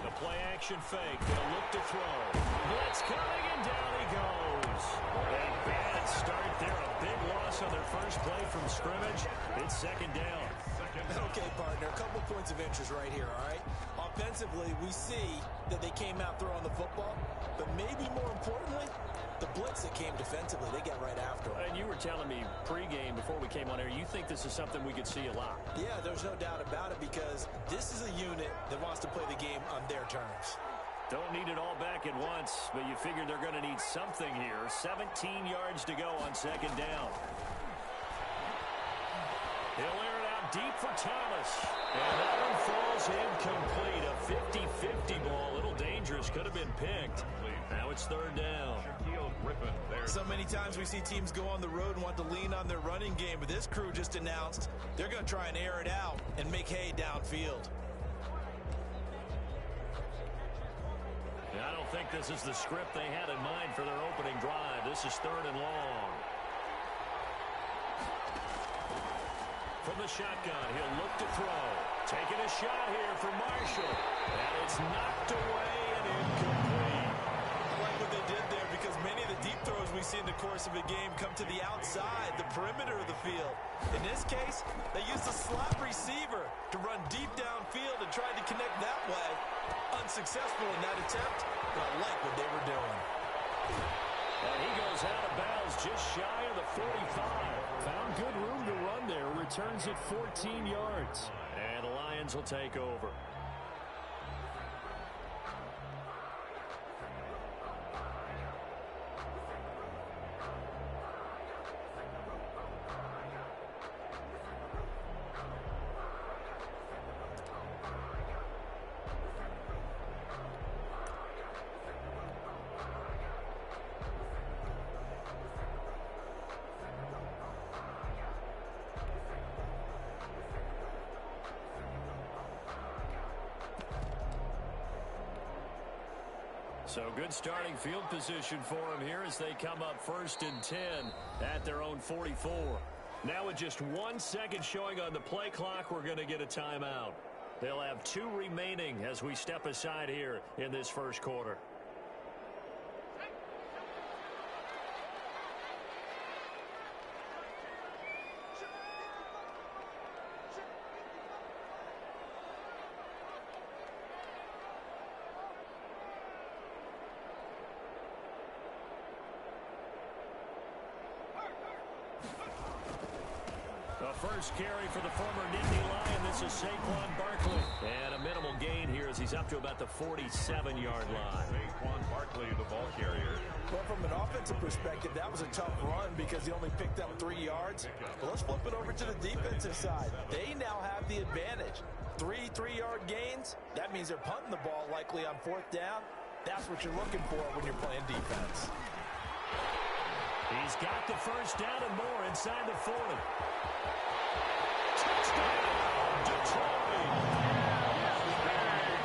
The play-action fake. They'll look to throw. Blitz coming, and down he goes. A bad start there. A big loss on their first play from scrimmage. It's second down. Okay, partner, a couple points of interest right here, all right? Offensively, we see that they came out throwing the football, but maybe more importantly, the blitz that came defensively, they got right after them. And you were telling me pregame before we came on air, you think this is something we could see a lot. Yeah, there's no doubt about it because this is a unit that wants to play the game on their terms. Don't need it all back at once, but you figure they're going to need something here. 17 yards to go on second down. He'll air it out deep for Thomas. And that one falls incomplete. A 50-50 ball. A little dangerous. Could have been picked. Now it's third down. So many times we see teams go on the road and want to lean on their running game, but this crew just announced they're going to try and air it out and make hay downfield. I don't think this is the script they had in mind for their opening drive. This is third and long. From the shotgun, he'll look to throw. Taking a shot here for Marshall. And it's knocked away and incomplete. I like what they did there because many of the deep throws we see in the course of a game come to the outside, the perimeter of the field. In this case, they used a slot receiver to run deep downfield and tried to connect that way. Unsuccessful in that attempt, but I like what they were doing. And he goes out of bounds just shy of the 45. Found good room to run there. Returns it 14 yards. And the Lions will take over. So good starting field position for them here as they come up first and 10 at their own 44. Now with just 1 second showing on the play clock, we're going to get a timeout. They'll have 2 remaining as we step aside here in this first quarter. First carry for the former Nittany Lion. This is Saquon Barkley. And a minimal gain here as he's up to about the 47-yard line. Saquon Barkley, the ball carrier. Well, from an offensive perspective, that was a tough run because he only picked up 3 yards. But let's flip it over to the defensive side. They now have the advantage. 3 3-yard gains. That means they're punting the ball likely on 4th down. That's what you're looking for when you're playing defense. He's got the first down and more inside the 40. Touchdown, Detroit.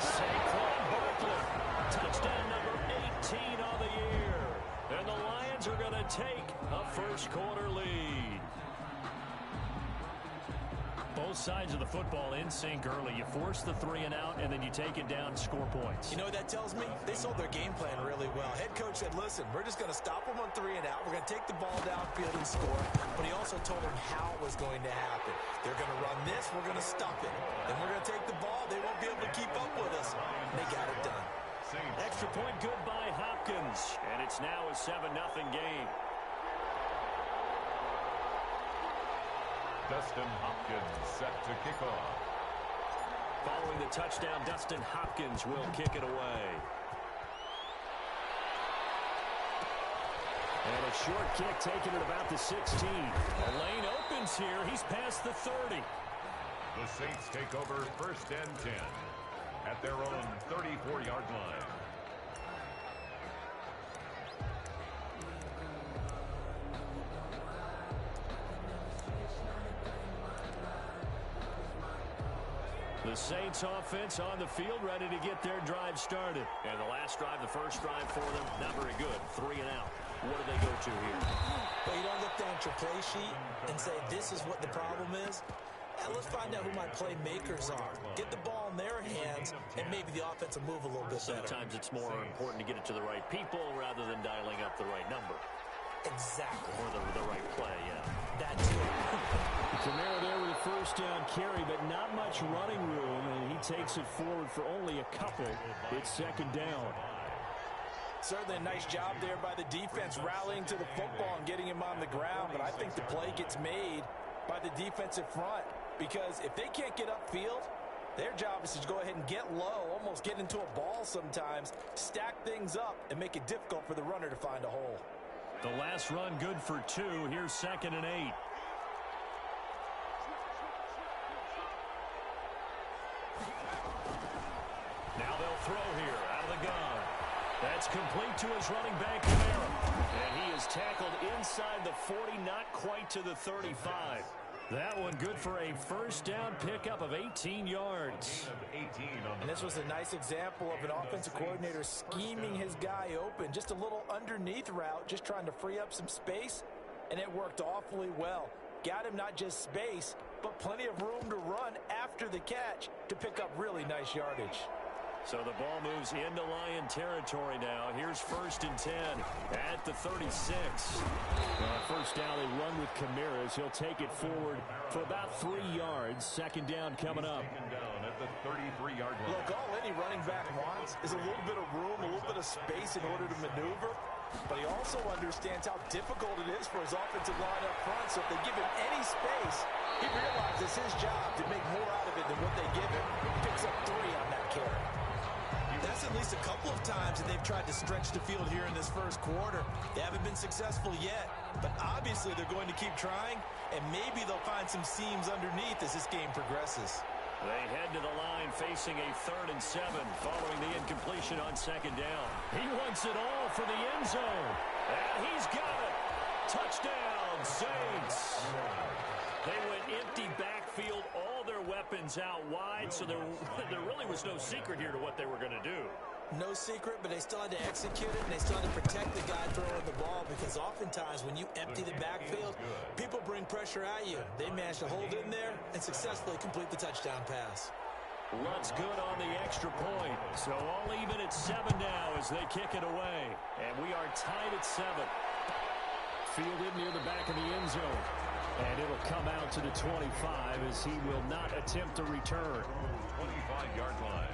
Saquon Barkley. Touchdown number 18 on the year. And the Lions are going to take a first quarter lead. Both sides of the football in sync early. You force the 3 and out, and then you take it down, score points. You know what that tells me? They sold their game plan really well. Head coach said, listen, we're just going to stop them on 3 and out. We're going to take the ball downfield and score. But he also told them how it was going to happen. They're going to run this. We're going to stop it. Then we're going to take the ball. They won't be able to keep up with us. And they got it done. Extra point good by Hopkins. And it's now a 7-0 game. Dustin Hopkins set to kick off. Following the touchdown, Dustin Hopkins will kick it away. And a short kick taken at about the 16. A lane opens here. He's past the 30. The Saints take over first and 10 at their own 34-yard line. The Saints offense on the field, ready to get their drive started. And the last drive, the first drive for them, not very good. 3 and out. What do they go to here? Well, you don't look down at your play sheet and say, this is what the problem is. And let's find out who my playmakers are. Get the ball in their hands, and maybe the offense will move a little bit better. Sometimes it's more important to get it to the right people rather than dialing up the right number. Exactly. Or the right play, yeah. That too. Kamara there with a first down carry, but not much running room, and he takes it forward for only a couple. It's second down. Certainly a nice job there by the defense rallying to the football and getting him on the ground, but I think the play gets made by the defensive front because if they can't get upfield, their job is to go ahead and get low, almost get into a ball sometimes, stack things up, and make it difficult for the runner to find a hole. The last run good for 2. Here's 2nd and 8. Now they'll throw here out of the gun. That's complete to his running back, Kamara. And he is tackled inside the 40, not quite to the 35. That one good for a first down pickup of 18 yards. And this was a nice example of an offensive coordinator scheming his guy open. Just a little underneath route, just trying to free up some space, and it worked awfully well. Got him not just space, but plenty of room to run after the catch to pick up really nice yardage. So the ball moves into Lion territory now. Here's 1st and 10 at the 36. First down, they run with Kamara as he'll take it forward for about 3 yards. Second down coming up. Second down at the 33-yard line. Look, all any running back wants is a little bit of room, a little bit of space in order to maneuver. But he also understands how difficult it is for his offensive line up front. So if they give him any space, he realizes his job to make more out of it than what they give him. He picks up 3 on that carry. That's at least a couple of times that they've tried to stretch the field here in this first quarter. They haven't been successful yet, but obviously they're going to keep trying, and maybe they'll find some seams underneath as this game progresses. They head to the line facing a 3rd and 7 following the incompletion on second down. He wants it all for the end zone, and he's got it. Touchdown, Saints. They went empty backfield, all their weapons out wide, so there really was no secret here to what they were going to do. No secret, but they still had to execute it, and they still had to protect the guy throwing the ball because oftentimes when you empty the backfield, people bring pressure at you. They managed to hold in there and successfully complete the touchdown pass. Luck's good on the extra point, so all even at 7 now as they kick it away. And we are tied at 7. Fielded near the back of the end zone. And it'll come out to the 25 as he will not attempt to return. 25-yard line.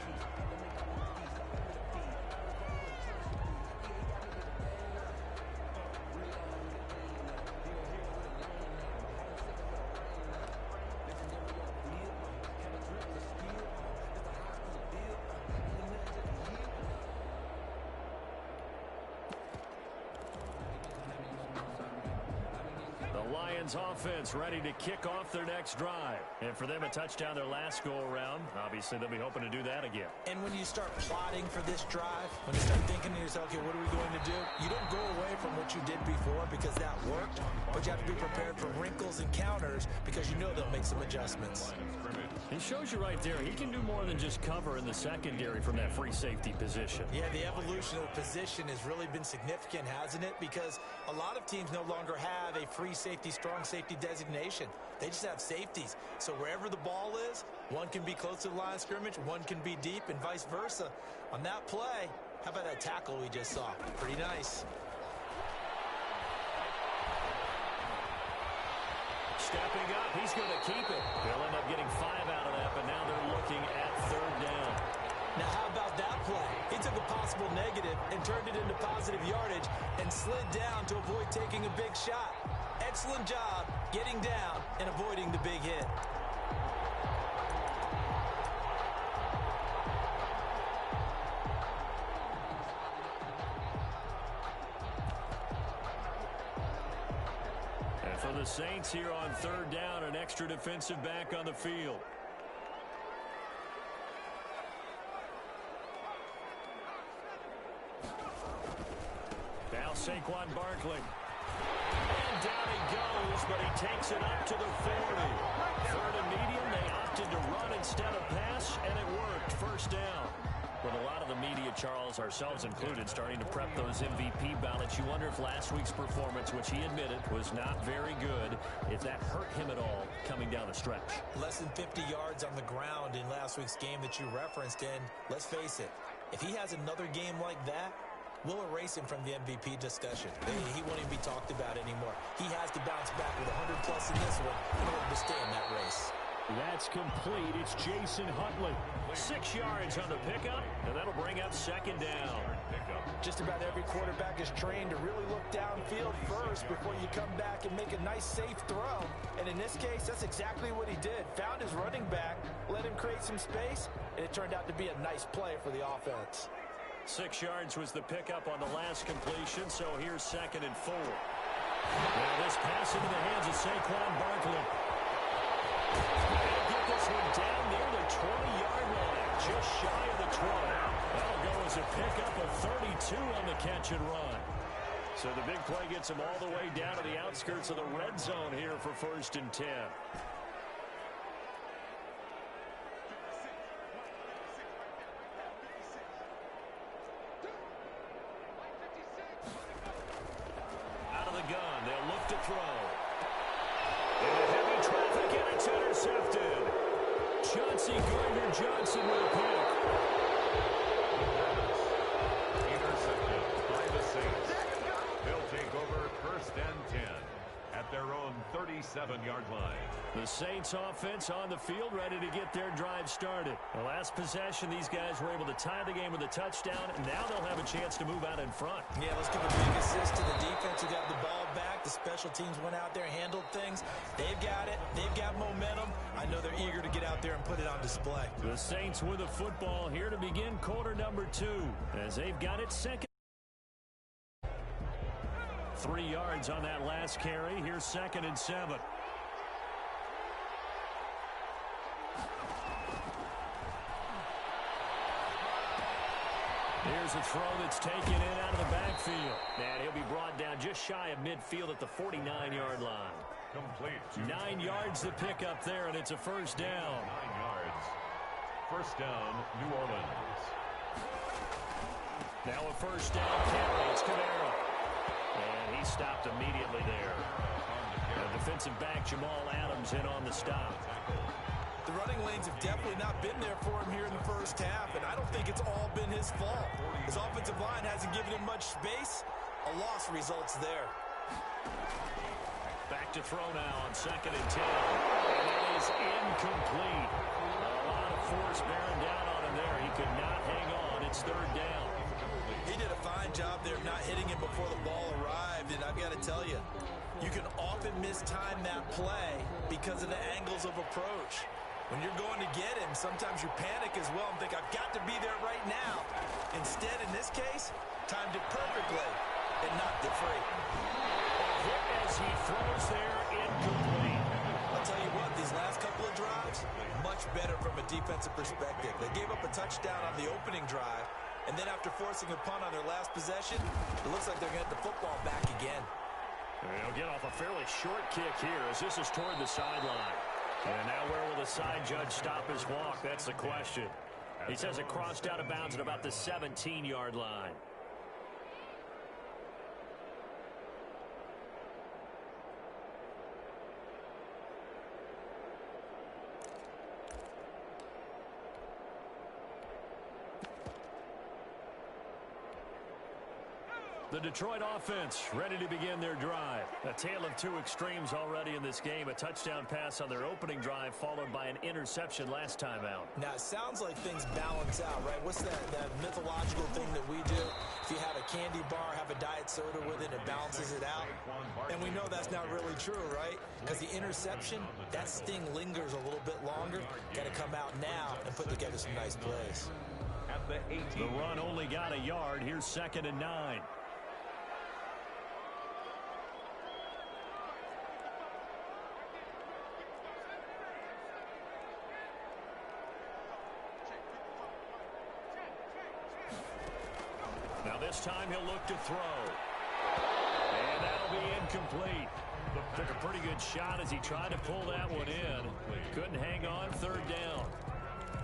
Offense ready to kick off their next drive. And for them, a touchdown their last go-around. Obviously, they'll be hoping to do that again. And when you start plotting for this drive, when you start thinking to yourself, okay, what are we going to do? You don't go away from what you did before because that worked, but you have to be prepared for wrinkles and counters because you know they'll make some adjustments. He shows you right there, he can do more than just cover in the secondary from that free safety position. Yeah, the evolution of the position has really been significant, hasn't it? Because a lot of teams no longer have a free safety, strong safety designation. They just have safeties. So wherever the ball is, one can be close to the line of scrimmage, one can be deep, and vice versa. On that play, how about that tackle we just saw? Pretty nice. Stepping up, he's going to keep it. They'll end up getting 5 out of that, but now they're looking at 3rd down. Now, how about that play? He took a possible negative and turned it into positive yardage and slid down to avoid taking a big shot. Excellent job getting down and avoiding the big hit. And for the Saints here on 3rd down, an extra defensive back on the field. Now Saquon Barkley. And down he goes, but he takes it up to the 40. 3rd and medium, they opted to run instead of pass, and it worked. First down. Well, With a lot of the media, Charles, ourselves included, starting to prep those MVP ballots, you wonder if last week's performance, which he admitted was not very good, if that hurt him at all coming down the stretch. Less than 50 yards on the ground in last week's game that you referenced, and let's face it, if he has another game like that, we'll erase him from the MVP discussion. He won't even be talked about anymore. He has to bounce back with 100-plus in this one in order to stay in that race. That's complete. It's Jason Huntley. 6 yards on the pickup, and that'll bring up second down. Just about every quarterback is trained to really look downfield first before you come back and make a nice, safe throw. And in this case, that's exactly what he did. Found his running back, let him create some space, and it turned out to be a nice play for the offense. 6 yards was the pickup on the last completion, so here's 2nd and 4. Now this pass into the hands of Saquon Barkley. They'll get this one down near the 20-yard line, just shy of the 20. That'll go as a pickup of 32 on the catch and run. So the big play gets him all the way down to the outskirts of the red zone here for 1st and 10. Out of the gun, they'll look to throw. Into heavy traffic, and it's intercepted. Chauncey Gardner-Johnson with a pick. Intercepted by the Saints. They'll take over 1st and 10 at their own 37-yard line. The Saints offense on the field, ready to get their drive started. The last possession, these guys were able to tie the game with a touchdown, and now they'll have a chance to move out in front. Yeah, let's give a big assist to the defense who got the ball back. The special teams went out there and handled things. They've got it. They've got momentum. I know they're eager to get out there and put it on display. The Saints with the football here to begin quarter number 2, as they've got it second. 3 yards on that last carry. Here's 2nd and 7. Here's a throw that's taken in out of the backfield. And he'll be brought down just shy of midfield at the 49-yard line. Complete. 9 yards the pickup there, and it's a 1st down. 9 yards. 1st down, New Orleans. Now a 1st down carry. It's Kamara. And he stopped immediately there. Defensive back Jamal Adams in on the stop. The running lanes have definitely not been there for him here in the first half, and I don't think it's all been his fault. His offensive line hasn't given him much space. A loss results there. Back to throw now on 2nd and 10. And it is incomplete. A lot of force bearing down on him there. He could not hang on. It's 3rd down. He did a fine job there of not hitting him before the ball arrived, and I've got to tell you, you can often mistime that play because of the angles of approach. When you're going to get him, sometimes you panic as well and think, I've got to be there right now. Instead, in this case, timed it perfectly and knocked it free. Hit as he throws there, incomplete. I'll tell you what, these last couple of drives, much better from a defensive perspective. They gave up a touchdown on the opening drive, and then after forcing a punt on their last possession, it looks like they're going to get the football back again. They'll get off a fairly short kick here as this is toward the sideline. And now where will the side judge stop his walk? That's the question. He says it crossed out of bounds at about the 17-yard line. The Detroit offense ready to begin their drive. A tale of 2 extremes already in this game. A touchdown pass on their opening drive followed by an interception last time out. Now, it sounds like things balance out, right? What's that mythological thing that we do? If you have a candy bar, have a diet soda with it, it balances it out. And we know that's not really true, right? Because the interception, that sting lingers a little bit longer. Got to come out now and put together some nice plays. The run only got a yard. Here's 2nd and 9. This time he'll look to throw. And that'll be incomplete. Took a pretty good shot as he tried to pull that one in. Couldn't hang on. 3rd down.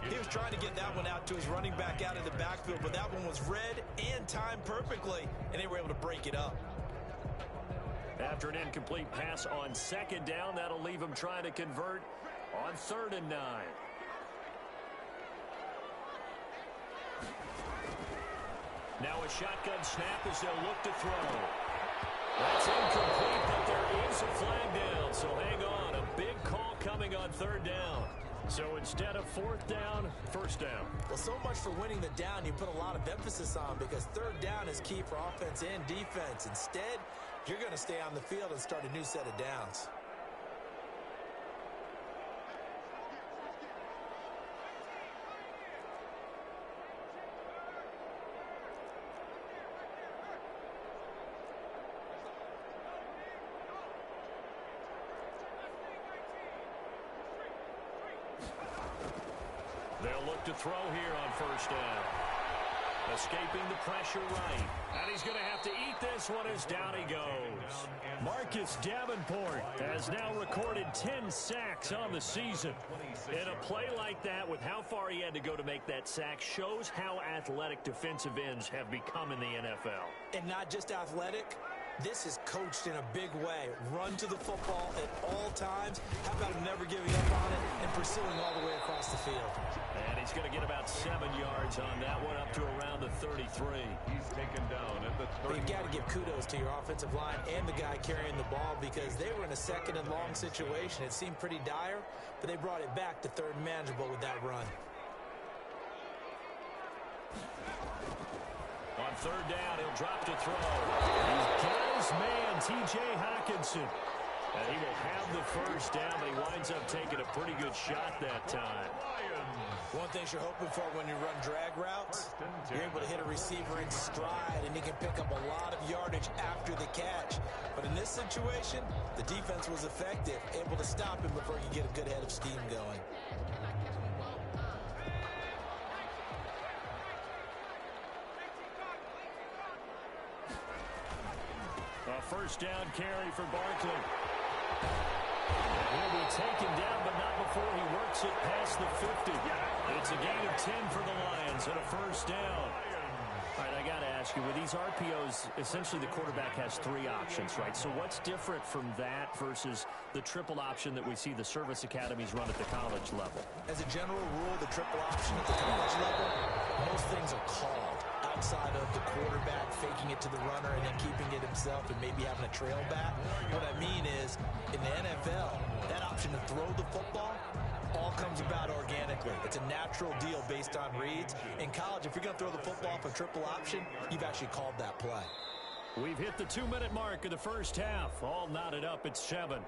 He was was trying to get that one out to his running back out of the backfield, but that one was read and timed perfectly, and they were able to break it up. After an incomplete pass on second down, that'll leave him trying to convert on 3rd and 9. Now a shotgun snap as they'll look to throw. That's incomplete, but there is a flag down, so hang on. A big call coming on 3rd down. So instead of 4th down, 1st down. Well, so much for winning the down you put a lot of emphasis on, because 3rd down is key for offense and defense. Instead, you're going to stay on the field and start a new set of downs. They'll look to throw here on 1st down. Escaping the pressure right. And he's going to have to eat this one as down he goes. Marcus Davenport has now recorded 10 sacks on the season. In a play like that, with how far he had to go to make that sack, shows how athletic defensive ends have become in the NFL. And not just athletic. This is coached in a big way. Run to the football at all times. How about him never giving up on it and pursuing all the way across the field? And he's going to get about 7 yards on that one, up to around the 33. He's taken down at the 30. You've got to give kudos to your offensive line and the guy carrying the ball, because they were in a 2nd and long situation. It seemed pretty dire, but they brought it back to 3rd and manageable with that run. On 3rd down, he'll drop to throw. He's got his man, T.J. Hockenson. And he will have the 1st down, but he winds up taking a pretty good shot that time. One thing you're hoping for when you run drag routes, you're able to hit a receiver in stride, and he can pick up a lot of yardage after the catch. But in this situation, the defense was effective, able to stop him before he could get a good head of steam going. A 1st down carry for Barkley. He'll be taken down, but not before he works it past the 50. It's a gain of 10 for the Lions and a 1st down. All right, I got to ask you, with these RPOs, essentially the quarterback has 3 options, right? So what's different from that versus the triple option that we see the service academies run at the college level? As a general rule, the triple option at the college level, most things are called outside of the quarterback faking it to the runner and then keeping it himself and maybe having a trail back. What I mean is, in the NFL, that option to throw the football all comes about organically. It's a natural deal based on reads. In college, if you're going to throw the football off a triple option, you've actually called that play. We've hit the 2-minute mark of the 1st half. All knotted up at 7.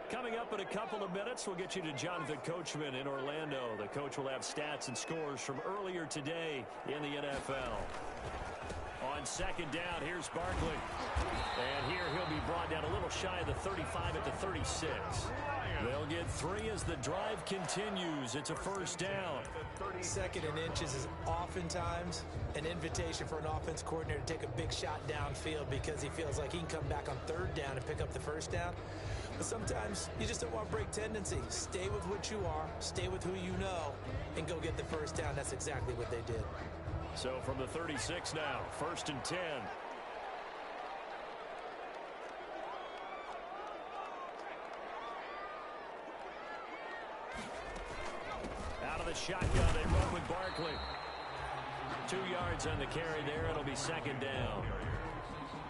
Coming up in a couple of minutes, we'll get you to Jonathan Coachman in Orlando. The coach will have stats and scores from earlier today in the NFL. On 2nd down, here's Barkley. And here he'll be brought down a little shy of the 35 at the 36. They'll get 3 as the drive continues. It's a 1st down. 2nd and inches is oftentimes an invitation for an offense coordinator to take a big shot downfield because he feels like he can come back on 3rd down and pick up the 1st down. But sometimes you just don't want to break tendency. Stay with what you are, stay with who you know, and go get the 1st down. That's exactly what they did. So from the 36 now, 1st and 10. Out of the shotgun, they run with Barkley. 2 yards on the carry there. It'll be 2nd down.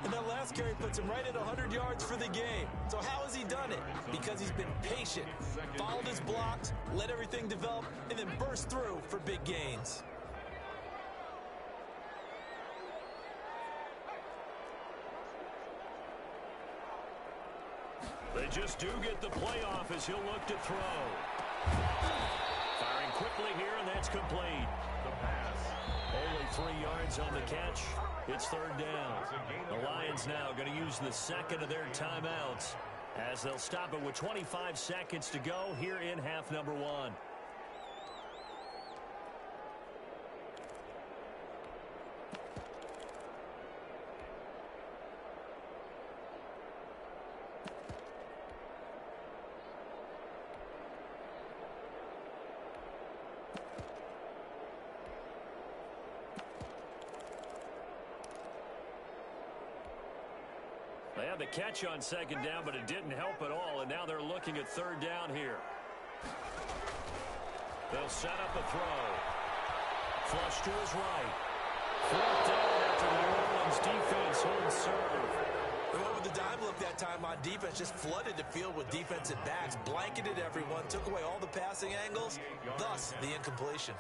And that last carry puts him right at 100 yards for the game. So how has he done it? Because he's been patient, followed his blocks, let everything develop, and then burst through for big gains. They just do get the playoff as he'll look to throw. Firing quickly here, and that's complete. The pass. Only 3 yards on the catch. It's 3rd down. The Lions now going to use the 2nd of their timeouts as they'll stop it with 25 seconds to go here in half number 1. They had the catch on second down, but it didn't help at all, and now they're looking at third down here. They'll set up a throw. Flush to his right. Fourth down after the New Orleans defense holds serve. They went with the dime look that time on defense, just flooded the field with defensive backs, blanketed everyone, took away all the passing angles, thus the incompletion.